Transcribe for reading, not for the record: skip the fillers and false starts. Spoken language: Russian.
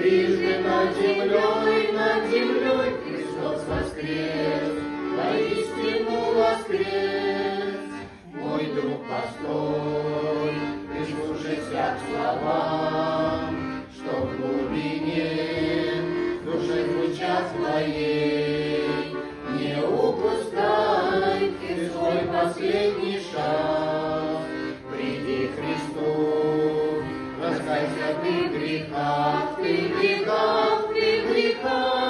Трижды над землей Христос воскрес, воистину воскрес. Мой друг, постой, прислушайся к словам, что в глубине душе звучат твоей. Не упускай ты свой последний шаг, приди к Христу, раскайся ты в грехах, ты в грехах, ты в грехах.